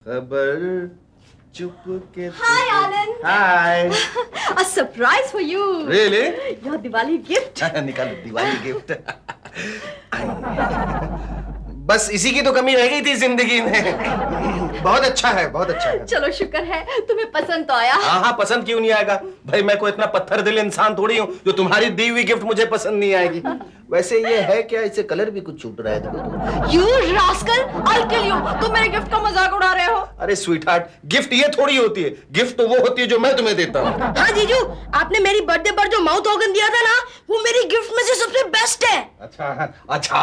खबर चुपके Hi, Anand. Hi A surprise for you. Really Your Diwali gift. निकालो Diwali gift बस इसी की तो कमी रह गई थी जिंदगी में। बहुत अच्छा है, बहुत अच्छा है। चलो शुक्र है तुम्हें पसंद तो आया। हाँ हाँ, पसंद क्यों नहीं आएगा भाई, मैं कोई इतना पत्थर दिल इंसान थोड़ी हूँ जो तुम्हारी दी हुई गिफ्ट मुझे पसंद नहीं आएगी। वैसे ये है क्या, इसे कलर भी कुछ छूट रहा है देखो। You rascal, I'll kill you. तुम मेरे गिफ्ट का मजाक उड़ा रहे हो। अरे स्वीट हार्ट, गिफ्ट ये थोड़ी होती है, गिफ्ट तो वो होती है जो मैं तुम्हें देता हूँ। हाँ जीजू, आपने मेरी बर्थडे पर जो माउथ ऑर्गन दिया था ना, वो मेरी गिफ्ट में से सबसे बेस्ट है। अच्छा अच्छा,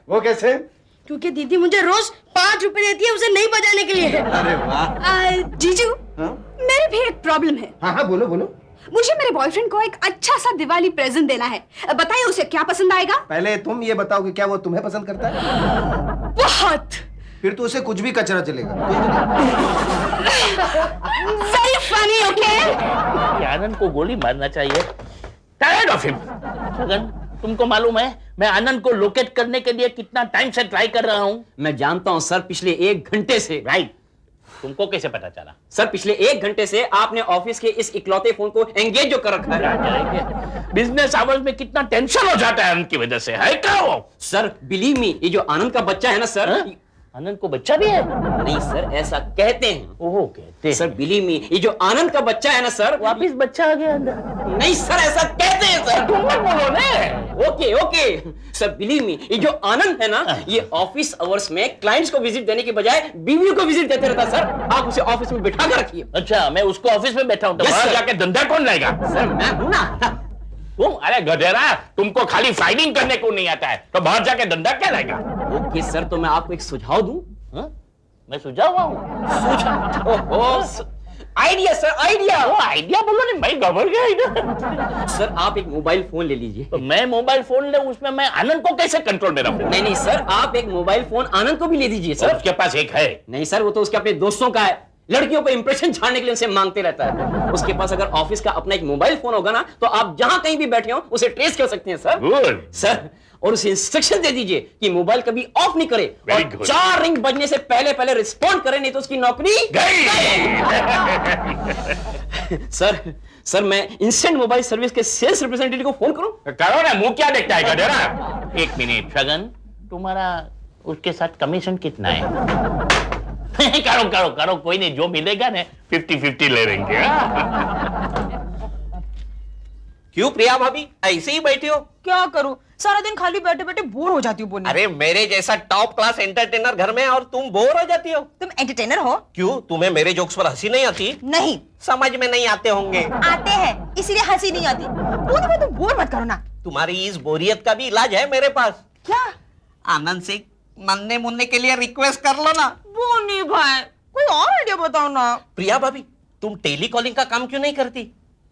वो कैसे? क्योंकि दीदी मुझे रोज 5 रुपए देती है उसे नहीं बजाने के लिए। अरे वाह। जीजू, हाँ? मेरी भी एक प्रॉब्लम है। हाँ हाँ, बोलो बोलो। मुझे मेरे बॉयफ्रेंड को एक अच्छा सा दिवाली प्रेजेंट देना है। बताइए उसे क्या पसंद आएगा। पहले तुम ये बताओ कि क्या वो तुम्हें पसंद करता है? बहुत। फिर तो उसे कुछ भी कचरा चलेगा। Very funny, okay? आनंद को गोली मारना चाहिए। Tired of him. छगन, तुमको मालूम है मैं आनंद को लोकेट करने के लिए कितना टाइम से ट्राई कर रहा हूँ? मैं जानता हूं सर, पिछले 1 घंटे से। राइट। तुमको कैसे पता चला? सर पिछले 1 घंटे से आपने ऑफिस के इस इकलौते फोन को एंगेज जो कर रखा है। बिजनेस आवर्स में कितना टेंशन हो जाता है उनकी वजह से, है क्या वो? सर बिलीव मी, ये जो आनंद का बच्चा है ना सर। हाँ? आनंद को बच्चा भी है? नहीं सर, ऐसा कहते हैं। ओहो, कहते हैं। सर बिलीव मी, ये जो आनंद का बच्चा है ना सर। वापिस बच्चा आ गया अंदर? नहीं सर, ऐसा कहते हैं सर। तुम मत बोलो ने। Okay okay sir, believe me, ये जो आनंद है ना, ये ऑफिस आवर्स में क्लाइंट्स को विजिट देने के बजाय बीवियों को विजिट देते रहता सर। आप उसे ऑफिस में बिठा कर रखिए। अच्छा, मैं उसको ऑफिस में बैठा हूँ तो Yes, बाहर sir. जाके धंधा कौन लाएगा? सर मैं हूं ना। तुम, अरे गधेरा, तुमको खाली फाइलिंग करने को नहीं आता है तो बाहर जाके धंधा क्या लाएगा? ओके सर, तो मैं आपको एक सुझाव दूं। हाँ? मैं सुझाव हूँ। Idea sir, idea. वो आइडिया बोलो नहीं, मैं घबरा गया इधर। सर आप एक मोबाइल फोन ले लीजिए। तो मैं मोबाइल फोन ले, उसमें मैं आनंद को कैसे कंट्रोल में रखूं? नहीं नहीं सर, आप एक मोबाइल फोन आनंद को भी ले दीजिए सर सर। उसके पास एक है। नहीं सर, वो तो उसके अपने दोस्तों का है, लड़कियों को इंप्रेशन झाड़ने के लिए उनसे मांगते रहता है। उसके पास अगर ऑफिस का अपना एक मोबाइल फोन होगा ना, तो आप जहां कहीं भी बैठे हो उसे ट्रेस कर सकते हैं सर। गुड सर, और उसे इंस्ट्रक्शन दे दीजिए कि मोबाइल कभी ऑफ नहीं करे Very और good. 4 रिंग बजने से पहले पहले रिस्पॉन्ड करे, नहीं तो उसकी नौकरी गई। सर मैं इंस्टेंट मोबाइल सर्विस के सेल्स रिप्रेजेंटेटिव को फोन करूं? करो ना, मुंह क्या देखता है गधेरा? एक मिनट छगन, तुम्हारा उसके साथ कमीशन कितना है? करो करो करो, कोई नहीं, जो मिलेगा ना 50-50 ले लेंगे। क्यों प्रिया भाभी ऐसे ही बैठी हो? क्या करूं, सारा दिन खाली बैठे बैठे बोर हो जाती हूँ बोनी। अरे मेरे जैसा टॉप क्लास एंटरटेनर घर में और तुम बोर हो जाती हो? तुम एंटरटेनर हो? क्यों, तुम्हें मेरे जोक्स पर हंसी नहीं आती? नहीं समझ में नहीं आते होंगे। आते हैं, इसीलिए हंसी नहीं आती। बोनी में तुम बोर मत करो ना। तुम्हारी इस बोरियत का भी इलाज है मेरे पास। क्या? आनंद से नन्हे मुन्ने के लिए रिक्वेस्ट कर लो ना। बोनी भाई, कोई और आइडिया बताओ ना। प्रिया भाभी, तुम टेलीकॉलिंग का काम क्यों नहीं करती?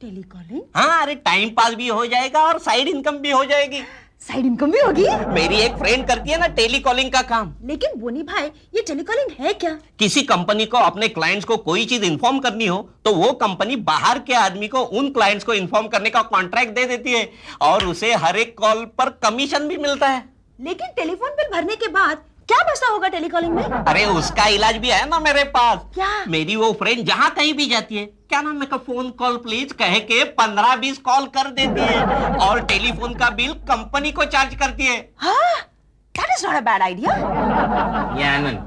टेलीकॉलिंग? हाँ, अरे टाइम पास भी हो जाएगा और साइड इनकम भी हो जाएगी। साइड इनकम भी होगी? मेरी एक फ्रेंड करती है ना टेलीकॉलिंग का काम। लेकिन बोनी भाई, ये टेलीकॉलिंग है क्या? किसी कंपनी को अपने क्लाइंट्स को कोई चीज इन्फॉर्म करनी हो तो वो कंपनी बाहर के आदमी को उन क्लाइंट्स को इन्फॉर्म करने का कॉन्ट्रैक्ट दे देती है और उसे हर एक कॉल पर कमीशन भी मिलता है। लेकिन टेलीफोन बिल भरने के बाद क्या बचता होगा टेलीकॉलिंग में? अरे उसका इलाज भी है ना मेरे पास। क्या? मेरी वो फ्रेंड जहां कहीं भी जाती है, क्या नाम है, फोन कॉल प्लीज कह के 15-20 कॉल कर देती है और टेलीफोन का बिल कंपनी को चार्ज करती है। हाँ, that is not a bad idea. ये आनंद,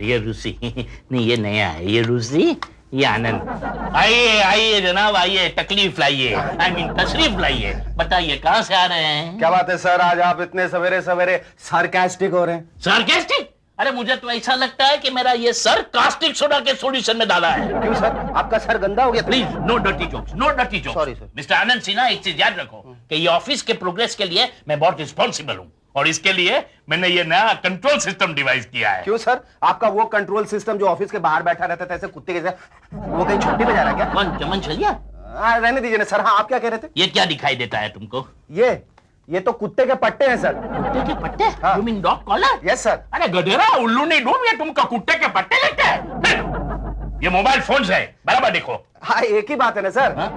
ये रूसी नहीं, ये नया है, ये रूसी, ये आनंद। आइए आइए जनाब, आइए, तकलीफ लाइए, आई मीन तशरीफ लाइए। बताइए कहाँ से आ रहे हैं? क्या बात है सर, आज आप इतने सवेरे सवेरे सार्कास्टिक हो रहे हैं? सार्केस्टिक? अरे मुझे तो ऐसा लगता है कि मेरा ये सर कास्टिक सोडा के सॉल्यूशन में डाला है। क्यों सर, आपका सर गंदा हो गया? Please no dirty jokes, no dirty jokes. Sorry, sir. Mr Anand Sinha, एक चीज याद रखो कि ये ऑफिस के प्रोग्रेस के लिए मैं बहुत रिस्पॉन्सिबल हूँ और इसके लिए मैंने ये नया कंट्रोल सिस्टम डिवाइस किया है। क्यों सर, आपका वो कंट्रोल सिस्टम जो ऑफिस के बाहर बैठा रहता था ऐसे कुत्ते के जैसे, वो कहीं छुट्टी पे जा रहा है क्या? मन चमन चलिए। रहने दीजिए ना सर। हाँ, आप क्या कह रहे थे? ये क्या दिखाई देता है तुमको? ये तो कुत्ते के पट्टे हैं सर। कुत्ते के पट्टे? हाँ। You mean dog collar? Yes sir. अरे गधेरा, उल्लू नहीं डूब, ये तुमको कुत्ते के पट्टे लेते हैं? ये मोबाइल फोन है, बराबर देखो। हाँ, एक ही बात है ना सर। हाँ?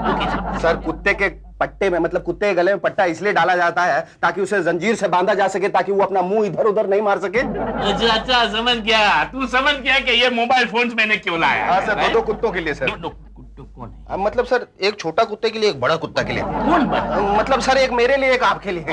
वो कैसे? सर, कुत्ते के पट्टे में मतलब कुत्ते के गले में पट्टा इसलिए डाला जाता है ताकि उसे जंजीर से बांधा जा सके, ताकि वो अपना मुंह इधर उधर नहीं मार सके। अच्छा अच्छा, समझ गया, तू समझ गया कि ये मोबाइल फोन मैंने क्यों लाया। हाँ सर, दो कुत्तों के लिए सर। कुत्तों कौन है? मतलब सर, एक छोटा कुत्ते के लिए, एक बड़ा कुत्ता के लिए। कौन बड़ा? मतलब सर, एक मेरे लिए, एक आपके लिए।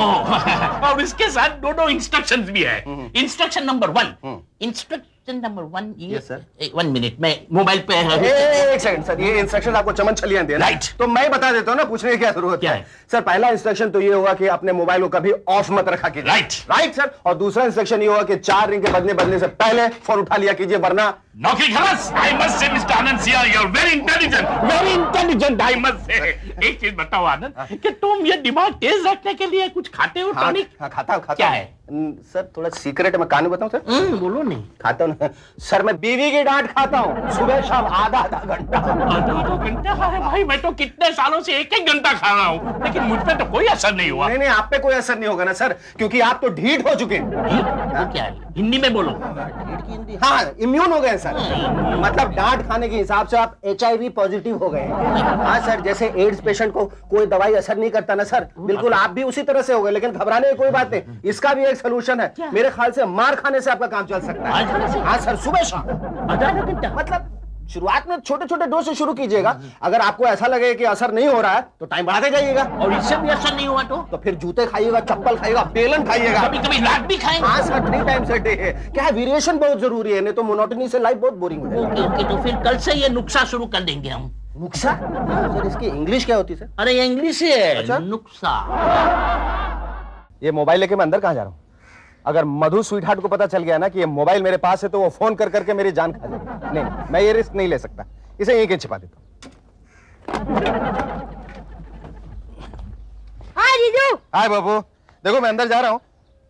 और इसके साथ दो इंस्ट्रक्शंस भी है। इंस्ट्रक्शन नंबर 1, इंस्ट्रक्शन नंबर 1 ये। Yes, sir. 1 मिनट, मैं मोबाइल पे एक सेकंड सर, ये इंस्ट्रक्शन आपको चमन छलियां दे Right. तो मैं बता देता हूँ ना, पूछने की क्या जरूरत क्या है है? सर। पहला इंस्ट्रक्शन तो ये होगा कि अपने मोबाइल को कभी ऑफ मत रखा कीजिए। Right. Right sir. और दूसरा इंस्ट्रक्शन ये होगा कि 4 रिंग के बजने से पहले फोन उठा लिया कीजिए, वरना नौकरी खलास। I must say mister Anand Siya, you are very intelligent, I must say. एक चीज बताओ आनंद, कि तुम ये दिमाग तेज रखने के लिए कुछ खाते हो? हाँ, टॉनिक खाता हूँ। क्या है? सर थोड़ा सीक्रेट है, मैं कहानी बताऊं सर? बोलो नहीं। खाता हूँ ना सर, मैं बीवी की डांट खाता हूँ सुबह शाम आधा घंटा। आधा घंटा? अरे भाई, मैं तो कितने सालों से 1 घंटा खा रहा हूँ, लेकिन मुझ पे तो कोई असर नहीं हुआ। नहीं, आप पे कोई असर नहीं होगा ना सर, क्योंकि आप तो ढीठ हो चुके हैं। वो क्या है? हिंदी में बोलो। हाँ, इम्यून हो गए सर। मतलब डांट खाने के हिसाब से आप HIV पॉजिटिव हो गए हैं। हाँ सर, जैसे एड्स पेशेंट को कोई दवाई असर नहीं करता ना सर, बिल्कुल आप भी उसी तरह से हो गए। लेकिन घबराने की कोई बात नहीं, इसका भी एक सलूशन है। मेरे ख्याल से मार खाने से आपका काम चल सकता है। हाँ सर, सुबह शाम आधा घंटा? मतलब शुरुआत में छोटे छोटे डोज से शुरू कीजिएगा। अगर आपको ऐसा लगे कि असर नहीं हो रहा है तो टाइम बढ़ाते जाइएगा। और इससे भी असर नहीं हुआ तो फिर जूते खाइएगा, चप्पल खाइएगा, बेलन खाइएगा, कभी कभी लात भी खाएंगे। हाँ सर, 3 टाइम्स अ डे है। क्या है, वेरिएशन बहुत जरूरी है, नहीं तो मोनोटनी से लाइफ बहुत बोरिंग हो जाएगी। ओके, तो फिर कल से ये नुक्सा शुरू कर देंगे हम। नुक्सा? सर इसकी इंग्लिश क्या होती है सर? अरे ये इंग्लिश है। अच्छा? नुक्सा। ये मोबाइल लेके मैं अंदर कहाँ जा रहा हूँ? अगर मधु स्वीट हार्ट को पता चल गया ना कि ये मोबाइल मेरे पास है तो वो फोन कर करके मेरी जान खा लेगी। नहीं, मैं ये रिस्क नहीं ले सकता, इसे यहीं के छिपा देता हूँ। हाय जीजू। हाय बाबू, देखो मैं अंदर जा रहा हूँ,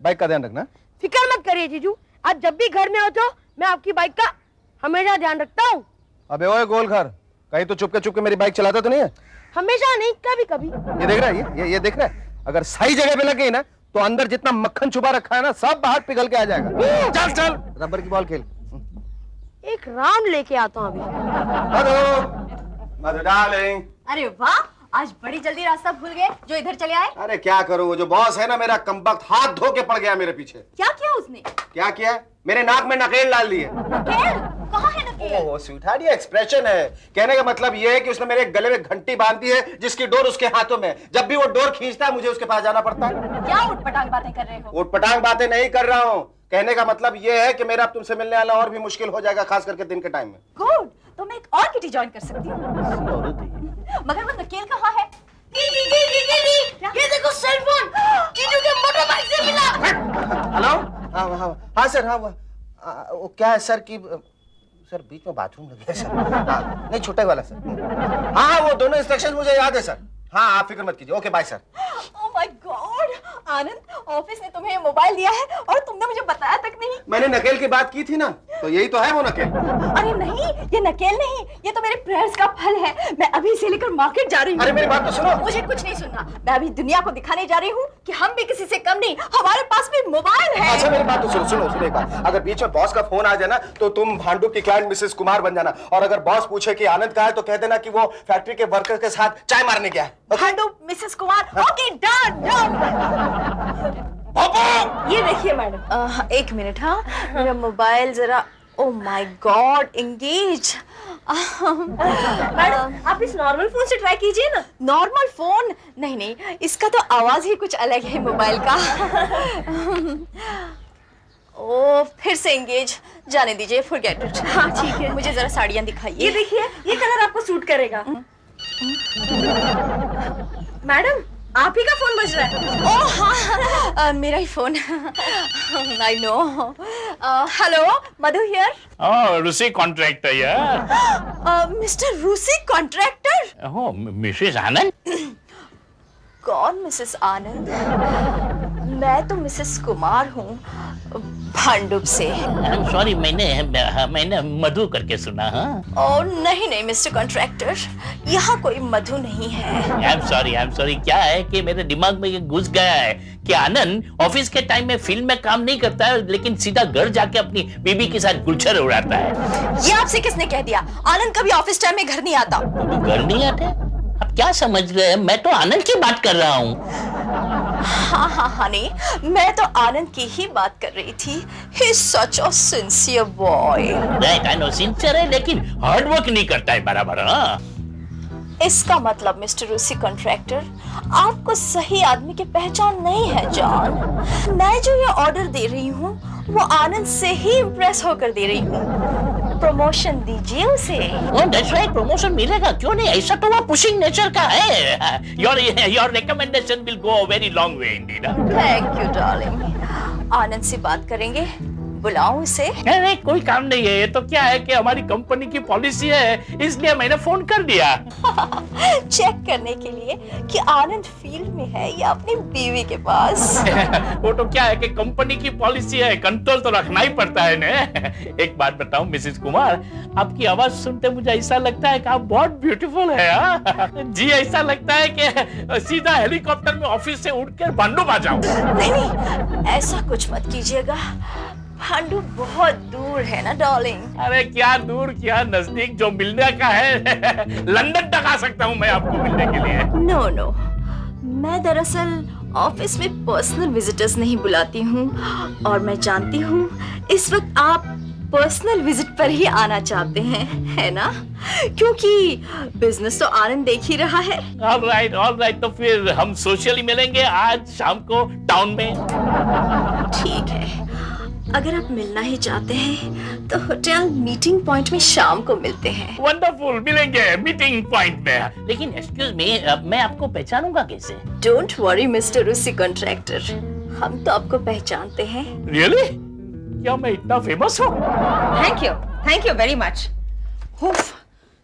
बाइक का ध्यान रखना। फिक्र मत करिए जीजू, आप जब भी घर में हो तो मैं आपकी बाइक का हमेशा ध्यान रखता हूँ। अबे ओए गोलघर, कहीं तो चुपके मेरी बाइक चलाता तो नहीं है? हमेशा नहीं, कभी कभी। ये देख रहा है, ये देख रहा है? अगर सही जगह पे लग गई ना तो अंदर जितना मक्खन छुपा रखा है ना, सब बाहर पिघल के आ जाएगा। चल चल, रबर की बॉल खेल। एक राउंड लेके आता हूँ अभी। मधु डार्लिंग। अरे वाह, आज बड़ी जल्दी रास्ता भूल गए जो इधर चले आए। अरे क्या करूं, वो जो बॉस है ना मेरा कमबख्त, हाथ धो के पड़ गया मेरे पीछे। क्या किया उसने? क्या किया? मेरे नाक में नकेल डाल दिए। नकेल? कहाँ है नकेल? ओह स्वीटहार्ट, ये एक्सप्रेशन है। कहने का मतलब ये है कि उसने मेरे गले में घंटी बांध दी है जिसकी डोर उसके हाथों में। जब भी वो डोर खींचता है मुझे उसके पास जाना पड़ता है। क्या उटपटांग बातें कर रहे हो? उटपटांग बातें नहीं कर रहा हूँ। कहने का मतलब ये है कि मेरा अब तुमसे मिलने वाला और भी मुश्किल हो जाएगा, खास करके दिन के टाइम में। गुड, तो मैं एक और किटी ज्वाइन कर सकती हूँ। मगर वो नकेल कहाँ है? ये देखो सेल फोन, जीजू के मोटरबाइक से मिला। हेलो? हाँ सर, हाँ वो क्या है सर कि सर बीच में बाथरूम लग गया सर। हाँ, नहीं छोटा वाला सर। हाँ वो दोनों इंस्ट्रक्शंस मुझे याद है सर। हाँ आप फिक्र मत कीजिए। Okay bye sir. Oh my god, Anand, office ने तुम्हें मोबाइल दिया है और तुमने मुझे बताया तक नहीं। मैंने नकेल की बात की थी ना, तो यही तो है वो नकेल। अरे नहीं, ये नकेल नहीं, ये तो मेरे प्रेयर्स का फल है। मैं अभी इसे लेकर मार्केट जा रही हूँ। अरे मेरी बात तो सुनो। मुझे कुछ नहीं सुनना, मैं अभी दुनिया को दिखाने जा रही हूँ कि हम भी किसी से कम नहीं, हमारे पास भी मोबाइल है। अच्छा मेरी बात तो सुनो एक बात। अगर बीच में बॉस का फोन आ जाए ना तो तुम भांडुप की क्लाइंट मिसेस कुमार बन जाना। और अगर बॉस पूछे कि आनंद कहाँ है तो कह देना कि वो फैक्ट्री के वर्कर के साथ चाय मारने गया है। Bhandup Mrs Kumar. Okay done. ये देखिए मैडम, एक मिनट। हाँ, मेरा मोबाइल जरा, ओह माय गॉड, एंगेज। मैडम आप इस नॉर्मल फोन से ट्राई कीजिए ना। Normal phone? नहीं, इसका तो आवाज ही कुछ अलग है मोबाइल का। ओ फिर से एंगेज, जाने दीजिए, फॉरगेट इट। हाँ ठीक है, मुझे जरा साड़ियाँ दिखाइए। ये देखिए, ये कलर आपको सूट करेगा। मैडम आप ही का फोन बज रहा है। ओह हाँ, मेरा ही फोन। I know. Hello, Madhu here. Oh, Rusi contractor यार। Mr Rusi contractor? Oh, Mrs Anand. कौन मिसेस आनंद? मैं तो मिसेस कुमार हूँ, भांडुप से। सॉरी, मैंने मधु करके सुना। हाँ, ओह नहीं मिस्टर कॉन्ट्रैक्टर, यहाँ कोई मधु नहीं है। I am sorry. क्या है कि मेरे दिमाग में ये घुस गया है कि आनंद ऑफिस के टाइम में फील्ड में काम नहीं करता है, लेकिन सीधा घर जाके अपनी बीबी के साथ गुलछर उड़ाता है। ये आपसे किसने कह दिया? आनंद कभी ऑफिस टाइम में घर नहीं आता। तो घर नहीं आते? आप क्या समझ रहे हैं? मैं तो आनंद की बात कर रहा हूँ। हाँ हनी, मैं तो आनंद की ही बात कर रही थी। He's such a sincere boy. Sincere है लेकिन हार्ड वर्क नहीं करता है बराबर। हाँ, इसका मतलब मिस्टर रूसी कॉन्ट्रैक्टर, आपको सही आदमी की पहचान नहीं है जॉन। मैं जो ये ऑर्डर दे रही हूँ वो आनंद से ही इम्प्रेस होकर दे रही हूँ। प्रमोशन दीजिए उसे। दैट्स राइट, प्रमोशन मिलेगा, क्यों नहीं? ऐसा तो वो पुशिंग नेचर का है। Your recommendation will go a very long way indeed. Thank you darling. Anand से बात करेंगे, बुलाऊं उसे? नहीं, कोई काम नहीं है। ये तो क्या है कि हमारी कंपनी की पॉलिसी है, इसलिए मैंने फोन कर दिया। चेक करने के लिए कि आनंद फील्ड में है या अपनी बीवी के पास। वो तो क्या है कि कंपनी की पॉलिसी है, कंट्रोल तो रखना ही पड़ता है ने। एक बात बताऊं मिसेस कुमार, आपकी आवाज सुनते मुझे ऐसा लगता है कि आप बहुत ब्यूटीफुल है। हाँ? जी, ऐसा लगता है कि सीधा हेलीकॉप्टर में ऑफिस से उड़कर भांडू बाजाऊं। नहीं, ऐसा कुछ मत कीजिएगा। भांडू बहुत दूर है ना डार्लिंग। अरे क्या दूर क्या नजदीक, जो मिलने का है लंदन तक आ सकता हूँ मैं आपको मिलने के लिए। नो, मैं दरअसल ऑफिस में पर्सनल विजिटर्स नहीं बुलाती हूँ, और मैं जानती हूँ इस वक्त आप पर्सनल विजिट पर ही आना चाहते हैं, है ना? क्योंकि बिजनेस तो आनंद देख ही रहा है। ऑल राइट, तो फिर हम सोशली मिलेंगे आज शाम को टाउन में। ठीक है, अगर आप मिलना ही चाहते हैं तो होटल मीटिंग पॉइंट में शाम को मिलते हैं। वंडरफुल, मिलेंगे मीटिंग पॉइंट में। लेकिन एक्सक्यूज मी, मैं आपको पहचानूंगा कैसे? Don't worry mister Rusi contractor, हम तो आपको पहचानते हैं। रियली? क्या मैं इतना फेमस हूँ? Thank you very much.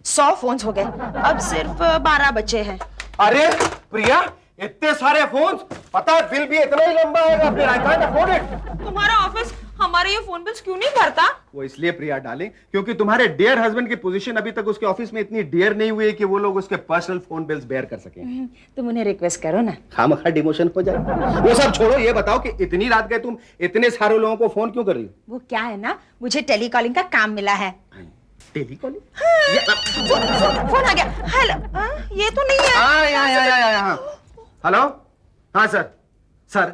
100 phones हो गए, अब सिर्फ 12 बचे हैं। अरे प्रिया, इतने सारे फोन, पता है बिल भी इतना ही लंबा आएगा, फिर आई कांट अफोर्ड इट। तुम्हारा ऑफिस हमारे ये फोन बिल्स क्यों नहीं भरता? वो इसलिए प्रिया डार्लिंग, क्योंकि तुम्हारे डियर हस्बैंड की पोजीशन अभी तक उसके ऑफिस में इतनी डियर नहीं हुई है कि वो लोग उसके पर्सनल फोन बिल्स बेयर कर सके। तुम उन्हें रिक्वेस्ट करो ना। खामखा डिमोशन हो जाए। वो सब छोड़ो, ये बताओ कि इतनी रात गए तुम इतने सारे लोगों को फोन क्यों कर रही हो? वो क्या है ना, मुझे टेलीकॉलिंग का काम मिला है। टेलीकॉलिंग? फोन आ गया। हेलो, ये तो नहीं है। हेलो, हाँ सर,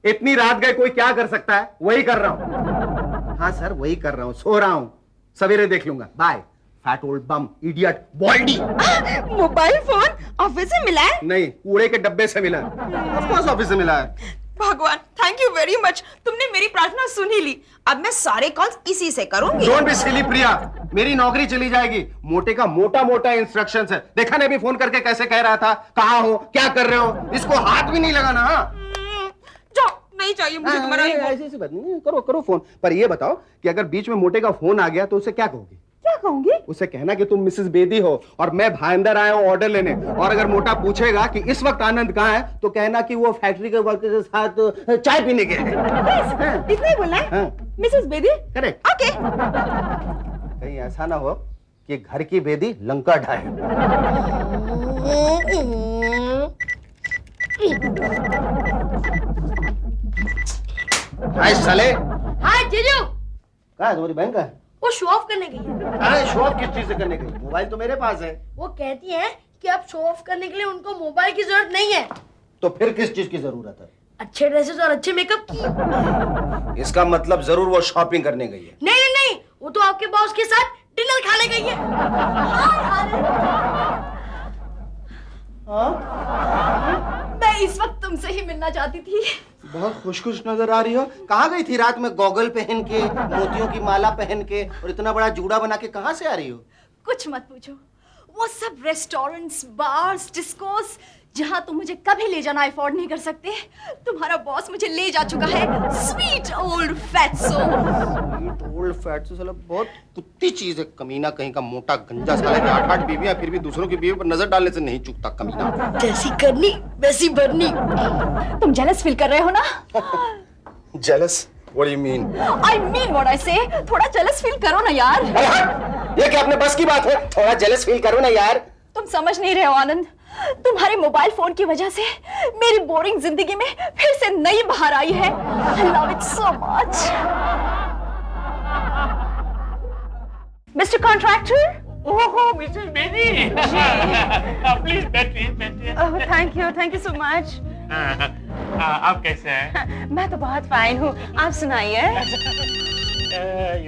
इतनी रात गए कोई क्या कर सकता है? वही कर रहा हूं। हाँ सर, वही कर रहा हूं, सो रहा हूं, सवेरे देख लूंगा। बाय, फैट ओल्ड बम, idiot, baldy. Mobile phone office से मिला है? नहीं, कूड़े के डब्बे से मिला है। ऑफ कोर्स ऑफिस से मिला है। भगवान, थैंक यू वेरी मच, तुमने मेरी प्रार्थना सुन ही ली। अब मैं सारे कॉल्स इसी से करूंगी। डोंट बी सिली प्रिया, मेरी नौकरी चली जाएगी। मोटे का मोटा इंस्ट्रक्शंस है। देखा ने भी फोन करके कैसे कह रहा था, कहाँ हो, क्या कर रहे हो, इसको हाथ भी नहीं लगाना। हाँ, जाओ, नहीं चाहिए मुझे तुम्हारा ये फोन। ऐसी बात नहीं, करो फोन। पर ये बताओ कि अगर बीच में मोटे का फोन आ गया तो उसे क्या कहोगी? क्या कहूंगी? उसे कहना कि तुम मिसेस बेदी हो और मैं भाईंदर आया हूं ऑर्डर लेने, और अगर मोटा पूछेगा कि इस वक्त आनंद कहाँ है तो कहना कि वो फैक्ट्री के वर्कर के साथ चाय पीने गए हैं। इतना ही बोलना है? हाँ। मिसेस बेदी? करेक्ट। ओके। कहीं ऐसा ना हो कि घर की बेदी लंका ढाए। हाय साले। हाय जीजू, कहाँ है तुम्हारी बहन? का है? वो शो ऑफ करने गई है। अरे शो ऑफ किस चीज से करने गई? मोबाइल तो मेरे पास है। वो कहती है कि अब शो ऑफ करने के लिए उनको मोबाइल की जरूरत नहीं है, तो फिर किस चीज की जरूरत है? अच्छे ड्रेसेस और अच्छे मेकअप की। इसका मतलब जरूर वो शॉपिंग करने गई है। नहीं, वो तो आपके बॉस के साथ डिनर खाने गई है। मैं इस वक्त तुमसे ही मिलना चाहती थी। बहुत खुश नजर आ रही हो। कहाँ गई थी रात में गॉगल पहन के, मोतियों की माला पहन के और इतना बड़ा जूड़ा बना के? कहाँ से आ रही हो? कुछ मत पूछो, वो सब रेस्टोरेंट्स, बार्स, डिस्कोस जहां तुम मुझे कभी ले जाना अफोर्ड नहीं कर सकते, तुम्हारा बॉस मुझे ले जा चुका है। Sweet old fatso. Old fatso साला बहुत कुत्ती चीज है, कमीना कहीं का, मोटा गंजा साला की 8 बीवियां, फिर भी दूसरों की बीवी पर नजर डालने से नहीं चूकता कमीना। जैसी करनी वैसी भरनी। तुम जेलस फील कर रहे हो ना? Jealous? What do you mean? I mean what I say. थोड़ा जेलस फील करो ना यार। ये क्या अपने बस की बात है? थोड़ा जेलस फील करो ना यार। तुम समझ नहीं रहे हो आनंद, तुम्हारे मोबाइल फोन की वजह से मेरी बोरिंग जिंदगी में फिर से नई बहार आई है। I love it so much. Mr. Contractor, ओहो मिसेस बेदी प्लीज बैठिए बैठिए थैंक यू सो मच। आप कैसे हैं? मैं तो बहुत फाइन हूँ, आप सुनाइए।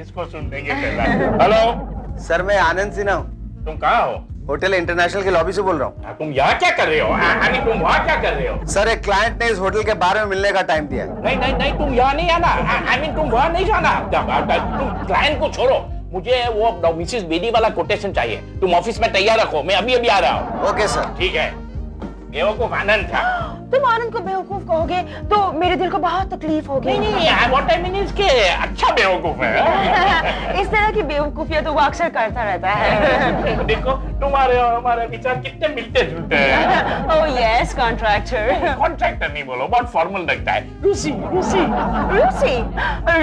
इसको सुन लेंगे पहला। हेलो सर मैं आनंद सिन्हा हूँ, तुम कहाँ हो? होटल इंटरनेशनल के लॉबी से बोल रहा हूँ। तुम यहाँ क्या कर रहे हो? यानी तुम वहाँ क्या कर रहे हो? सर एक क्लाइंट ने इस होटल के बारे में मिलने का टाइम दिया है। नहीं नहीं नहीं, तुम यहाँ नहीं आना। आई मीन तुम वहाँ नहीं जाना। तुम क्लाइंट को छोड़ो, मुझे वो मिसेस बेदी वाला कोटेशन चाहिए। तुम ऑफिस में तैयार रखो, मैं अभी अभी आ रहा हूँ। Okay sir. ठीक है। बेवकूफ आनंद था। तुम आनंद को बेवकूफ कहोगे तो मेरे दिल को बहुत तकलीफ होगी। नहीं व्हाट आई मीन इज के अच्छा बेवकूफ है। इस तरह की बेवकूफियां तो वो अक्सर करता रहता है। देखो तुम्हारे और हमारे विचार कितने मिलते जुलते हैं। Oh yes, contractor. कॉन्ट्रैक्टर नहीं बोलो, बहुत फॉर्मल लगता है। रूसी रूसी रूसी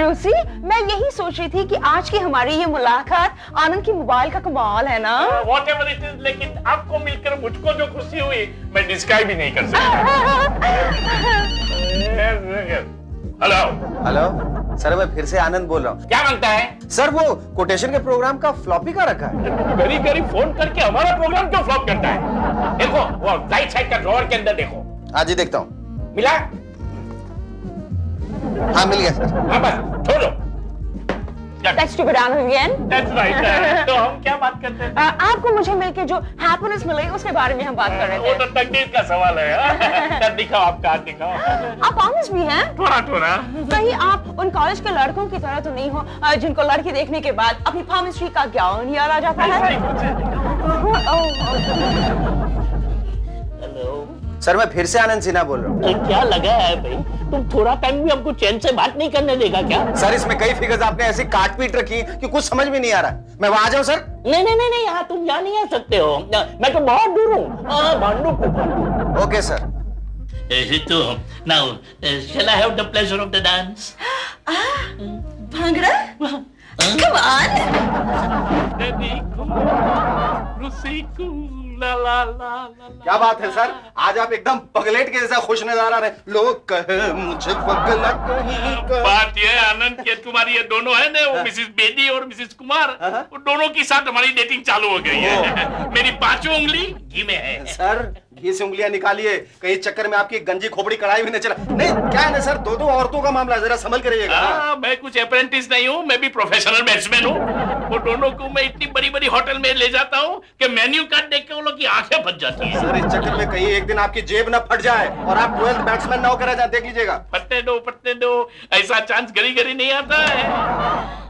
रूसी, मैं यही सोच रही थी कि आज की हमारी ये मुलाकात आनंद की मोबाइल का कमाल है ना। व्हाटएवर इट इज, लेकिन आपको मिलकर मुझको जो खुशी हुई मैं डिस्क्राइब भी नहीं कर सकता। हेलो हेलो सर, मैं फिर से आनंद बोल रहा हूँ। क्या मांगता है? सर वो कोटेशन के प्रोग्राम का फ्लॉपी का रखा है। गरी गरी फोन करके हमारा प्रोग्राम क्यों फ्लॉप करता है? देखो वो राइट साइड का ड्रॉअर के अंदर देखो। हाँ जी देखता हूँ। मिला? हाँ मिल गया सर। हाँ बस छोड़ो। That's stupid Anand again. That's right. तो हम क्या बात करते हैं? आपको मुझे मिलके जो हैप्पीनेस मिलेगी उसके बारे में हम बात कर रहे वो थे। तो तकदीर का सवाल है। दिखाओ आपका हाथ दिखाओ। आप ऑनेस्ट भी हैं? थोड़ा थोड़ा। कहीं आप उन कॉलेज के लड़कों की तरह तो नहीं हो जिनको लड़की देखने के बाद अपनी पामिस्ट्री का ज्ञान याद आ जाता है? हेलो सर मैं फिर से आनंद सिन्हा बोल रहा हूँ। क्या लगा है भाई, तुम थोड़ा टाइम भी हमको चैन से बात नहीं करने देगा क्या? सर इसमें कई फिगर्स आपने ऐसी काट पीट रखी कि कुछ समझ में नहीं आ रहा। मैं वहां आ जाऊं सर? नहीं यहाँ तुम जा नहीं आ सकते हो, मैं तो बहुत दूर हूँ। भांडू। Okay sir. तो now shall I have the pleasure of the dance? Bhangra? Come on. क्या बात है सर, आज आप एकदम पगलेट के जैसा खुश नजर आ रहे हैं। लोग कहे मुझे पगला कहीं का। बात ये है आनंद के तुम्हारी ये दोनों है ना, वो मिसेस बेदी और मिसेस कुमार, वो दोनों के साथ हमारी डेटिंग चालू हो गई है। मेरी पांचों उंगली घी में है। सर घी से उंगलियां निकालिए, कहीं चक्कर में आपकी गंजी खोपड़ी कढ़ाई भी न चला। नहीं क्या है ना सर, दो औरतों का मामला, जरा संभल कर रहिएगा। मैं कुछ अप्रेंटिस नहीं हूँ, मैं भी प्रोफेशनल बैट्समैन हूँ। वो दोनों को मैं इतनी बड़ी बड़ी होटल में ले जाता हूँ कि मेन्यू कार्ड देख के वो लोग की आंखें फट जाती है। सर इस चक्कर में कहीं एक दिन आपकी जेब न फट जाए और आप 12th बैट्समैन ना होकर जाए, देख लीजिएगा। फटने दो, ऐसा चांस गरी गरी नहीं आता है।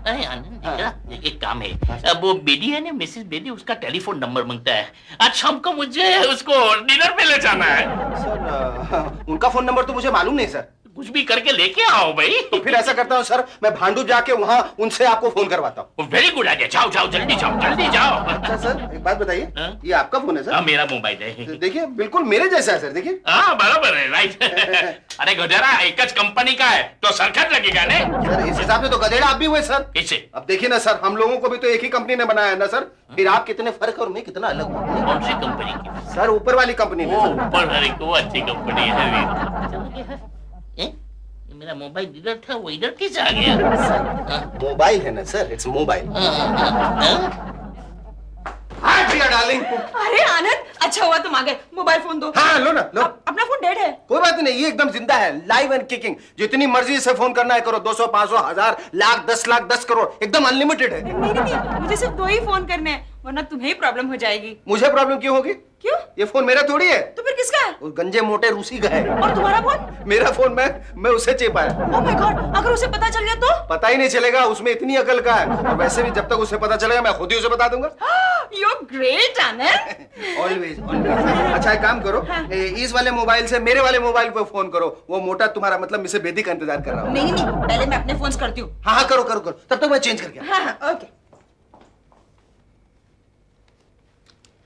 अरे आनंद एक काम है, अब वो बेदी है ना मिसेस बेदी, उसका टेलीफोन नंबर मांगता है। आज शाम को मुझे उसको डिनर पे ले जाना है। सर उनका फोन नंबर तो मुझे मालूम नहीं सर। कुछ भी करके लेके आओ भाई। तो फिर ऐसा करता हूँ सर, मैं भांडू जाके वहाँ उनसे आपको फोन करवाता हूँ। वेरी गुड आइडिया, जाओ जल्दी जाओ। अच्छा सर एक बात बताइए, हाँ? ये आपका फोन है सर? हाँ मेरा मोबाइल है। देखिए बिल्कुल मेरे जैसा है सर, देखिए। हाँ बराबर है, राइट। अरे गधेरा एक कंपनी का है तो सरखत लगेगा ने। सर इस हिसाब से तो गधेड़ा आप भी हुए सर। कैसे? अब देखिए ना सर, हम लोगों को भी तो एक ही कंपनी ने बनाया है ना सर, फिर आप कितने फर्क और मैं कितना अलग हूँ। कौन सी कंपनी की? सर ऊपर वाली कंपनी में। वो ऊपर वाली को अच्छी कंपनी है। मेरा मोबाइल इधर था, वो इधर कैसे आ गया? मोबाइल है ना सर, इट्स मोबाइल। हाँ प्रिया डार्लिंग। अरे आनंद, अच्छा हुआ तुम आ गए। मोबाइल फोन दो। हाँ लो ना लो। अपना फोन डेड है। कोई बात नहीं, ये एकदम जिंदा है, लाइव एंड किकिंग। जितनी मर्जी से फोन करना है करो, 200, 500, 1000, लाख, 10 लाख, 10 करोड़, एकदम अनलिमिटेड है। नहीं, मुझे सिर्फ 2 ही फोन करने हैं, वरना तुम्हें ही प्रॉब्लम हो जाएगी। मुझे प्रॉब्लम क्यों होगी? क्यों? ये फोन मेरा थोड़ी है। तो फिर किसका है? उस गंजे मोटे रूसी का है। और तुम्हारा फोन? मेरा फोन मैं उसे चेपा है। ओह माय गॉड, अगर उसे पता चल गया तो? पता ही नहीं चलेगा, उसमें इतनी अकल का है। और वैसे भी जब तक उसे पता चलेगा मैं खुद ही उसे बता दूंगा। You're great, Anand. ऑलवेज अच्छा एक काम करो, इस वाले मोबाइल से मेरे वाले मोबाइल पे फोन करो। वो मोटा तुम्हारा मतलब मिसेस बेदी का इंतजार कर रहा हूँ। नहीं, पहले मैं अपने फोन करती हूँ। हाँ करो, तब तक मैं चेंज करके। हाँ, ओके।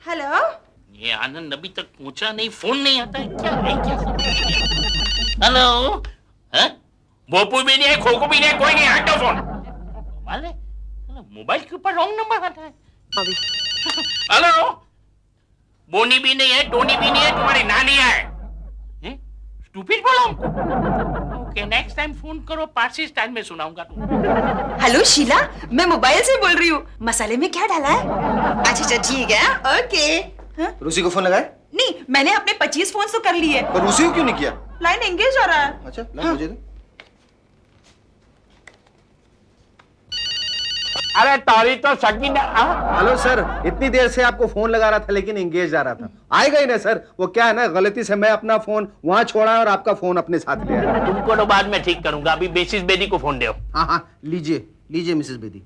हेलो। ये आनंद अभी तक पूछा नहीं, फोन नहीं आता है, क्या है क्या? हेलो, भोपू भी नहीं है, खोखू भी नहीं है, कोई नहीं है, हटो फोन। कमाल है, मोबाइल के ऊपर रॉन्ग नंबर आता है। हेलो, बोनी भी नहीं है, टोनी भी नहीं है, तुम्हारी नानी है। स्टूपिड बोला हमको। ओके नेक्स्ट टाइम फोन करो पारसी स्टाइल में सुनाऊंगा तुम। हेलो शीला, मैं मोबाइल से बोल रही हूँ। मसाले में क्या डाला है? अच्छा अच्छा ठीक है, ओके। हाँ? रूसी को फोन लगाए? नहीं, मैंने अपने 25 फोन तो कर लिए। पर रूसी को क्यों नहीं किया? लाइन एंगेज हो रहा है। अच्छा लाइन मुझे दे। अरे तोरी तो सगी ना। हेलो सर, इतनी देर से आपको फोन लगा रहा था लेकिन एंगेज जा रहा था। आएगा ही ना सर, वो क्या है ना, गलती से मैं अपना फोन वहां छोड़ा है और आपका फोन अपने साथ ले आया। तुमको तो बाद में ठीक करूंगा, अभी मिसेस बेदी को फोन दो। हाँ हाँ लीजिए लीजिए मिसेस बेदी।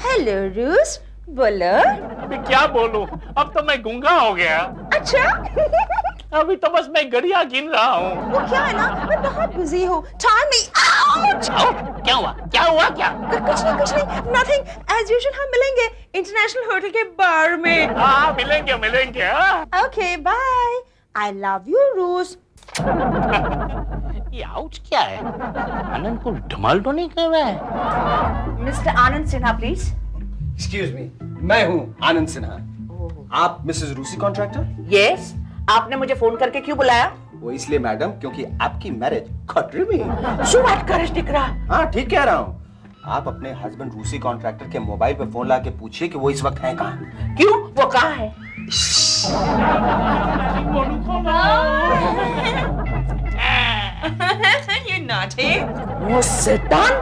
हेलो रूस, बोलो। अभी क्या बोलूं, अब तो मैं गूंगा हो गया। अच्छा अभी तो बस मैं गड़िया गिन रहा हूँ। वो क्या है ना, मैं बहुत बिजी हूँ, टाइम नहीं। आउच! क्या हुआ क्या हुआ क्या? कुछ नहीं, नथिंग, एज यूजुअल हम मिलेंगे इंटरनेशनल होटल के बार में। हाँ मिलेंगे मिलेंगे। Okay bye, I love you रूस। ये आउच क्या है? आनंद को धमाल तो नहीं कर रहा है? Mister Anand Sinha please. Excuse me, मैं हूँ आनंद सिन्हा। आप मिसेस रूसी कॉन्ट्रैक्टर? यस, आपने मुझे फोन करके क्यों बुलाया? वो इसलिए मैडम क्योंकि आपकी मैरिज खतरे में है। शो बात कर दिख रहा। हाँ ठीक कह रहा हूँ। आप अपने हस्बैंड रूसी कॉन्ट्रैक्टर के मोबाइल पे फोन ला के पूछिए कि वो इस वक्त हैं कहाँ। क्यों, वो कहाँ है? You naughty. वो शैतान,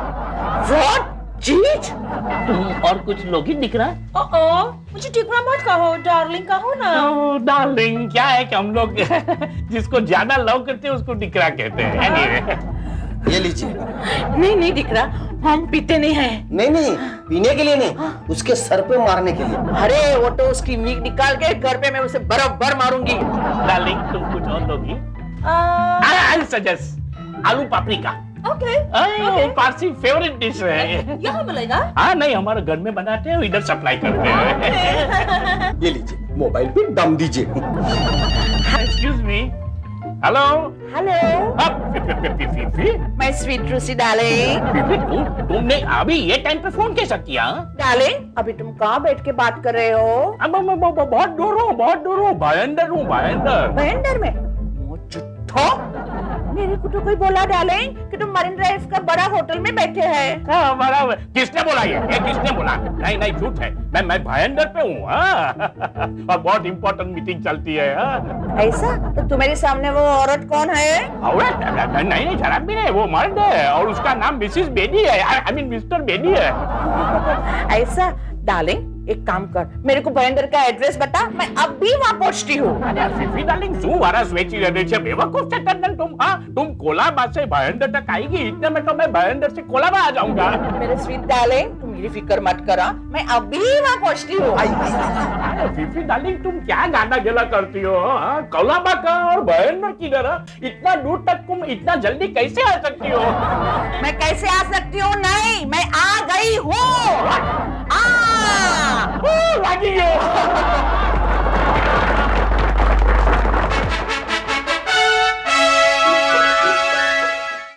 fraud, cheat. तुम और कुछ लोग ही दिख रहा है? मुझे टिकरा मत कहो, डार्लिंग कहो ना। डार्लिंग क्या है कि हम लोग जिसको ज्यादा लव करते हैं उसको डिकरा कहते हैं। Anyway, ये लीजिए। नहीं दिख रहा, हम पीते नहीं हैं। नहीं पीने के लिए नहीं, उसके सर पे मारने के लिए। अरे वो तो उसकी मीट निकाल के घर पे मैं उसे बराबर मारूंगी। डार्लिंग तुम कुछ और लोगी? I'll suggest आलू पापड़ी का। ओके, वो पारसी फेवरेट डिश है। यहाँ मिलेगा? हाँ नहीं, हमारे घर में बनाते हैं, इधर सप्लाई करते हैं। ये लीजिए, मोबाइल पे दम दीजिए। Excuse me, hello hello, my sweet रूसी डार्लिंग। तुमने अभी ये टाइम पे फोन कैसा किया? डार्लिंग, अभी तुम कहाँ बैठ के बात कर रहे हो? अब मैं बहुत दूर हूँ, भयंदर हूँ, भयंदर। महेंद्र में? झूठो, मेरे को तो कोई बोला डार्लिंग कि तुम मरीन ड्राइव का बड़ा होटल में बैठे हैं। हाँ बराबर। किसने बोला ये किसने बोला? नहीं झूठ है, मैं भयंदर पे हूँ। और बहुत इंपॉर्टेंट मीटिंग चलती है। ऐसा? तो तुम्हारे सामने वो औरत कौन है? औरत? नहीं शराब भी नहीं, वो मर्द है और उसका नाम मिसेस बेदी है। आई मीन मिस्टर बेदी है। ऐसा? डार्लिंग एक काम कर, मेरे को भयंदर का एड्रेस बता, मैं अभी वहाँ पहुँचती हूँ। फिफी डार्लिंग શું વારા સ્વેચી રહે છે બેવકૂફ છે ટંડન तुम। हाँ तुम कोलाबा से भयंदर तक आएगी, इतने में तो मैं भयंदर से कोलाबा आ जाऊंगा। मेरे स्वीट डार्लिंग तुम मेरी फिक्र मत करा, मैं अभी वहाँ पहुँचती हूँ। फिफी डार्लिंग तुम क्या गाना गेला करती हो? हाँ? कोलाबा का और भयंदर किधर? इतना दूर तक तुम इतना जल्दी कैसे आ सकती हो? मैं कैसे आ सकती हूँ? नहीं, मैं आ गई हूँ। लगी है।